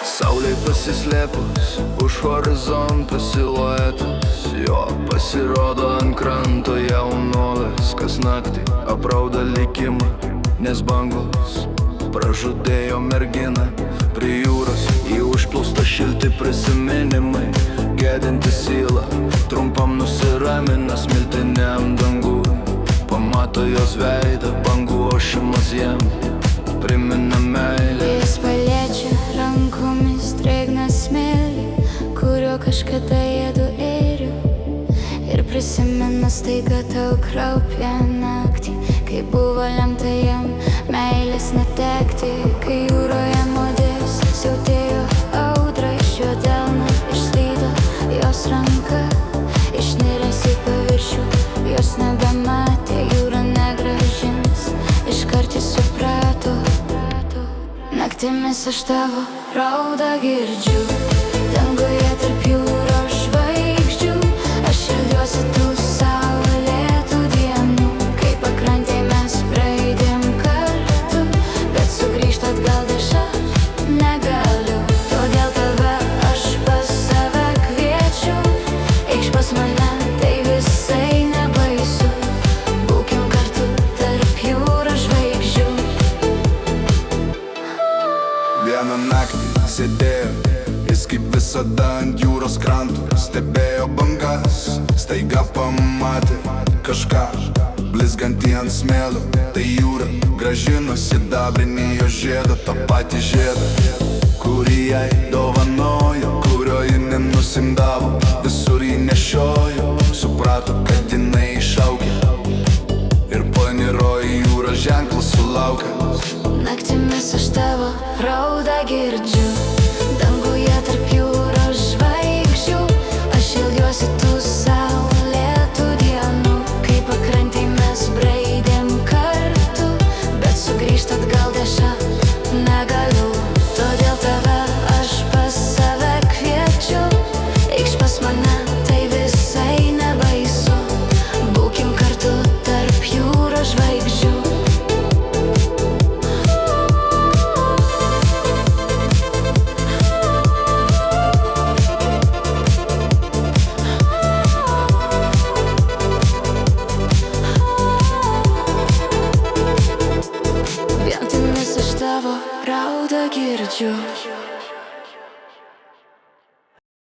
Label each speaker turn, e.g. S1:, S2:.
S1: Saulei pasislėpus už horizonto siluetas, jo pasirodo ant kranto jaunuolis, kas naktį aprauda likimą, nes bangos pražudėjo merginą. Prie jūros į užplūsta šilti prisiminimai, gedinti sielą trumpam nusiramina smiltiniam dangui. Pamato jos veidą, bangų ošimas jam primena meilę.
S2: Jis paliečia rankomis drėgną smėlį, kurio kažkada jėdu ėriau, ir prisimena staiga tau kraupią naktį, kai buvo lemta jam meilės netekti. Kai jūroje modės siautėjo audra, iš jo delno išslydo jos ranka, išniręs į paviršių, jos nebematė, jūra negrąžins, iškart jis suprato. Naktimis aš tavo raudą girdžiu, danguje tarp jūros žvaigždžių, aš ilgiuosi tų saulėtų dienų, kai pakrantėj mes praeidėm kartu, bet sugrįžt atgal deša negaliu. Todėl tave aš pas save kviečiu, eikš pas mane, tai visai nebaisu, būkim kartu tarp jūros žvaigždžių.
S1: Vieną naktį sėdėjo jis kaip visada ant jūros krantų, stebėjo bangas, staiga pamatė kažką blizgantį ant smėlio. Tai jūra grąžino sidabrinį jo žiedą, tą patį žiedą, kurį jai dovanojo, kurio ji nenusimdavo, visur jį nešiojo. Suprato, kad jinai išaugė ir paniro į jūrą, ženklą sulaukęs.
S2: Naktimis aš tavo raudą girdžiu, danguje tarp jūros žvaigždžių, aš ilgiuosi tų saulėtų dienų, kai pakrantėj mes braidėm kartu, bet sugrįžt atgal deša negaliu. Todėl tave aš pas save kviečiu, eikš pas mane, tai visai nebaisu, būkim kartu tarp jūros žvaigždžių. Naktimis aš tavo raudą girdžiu.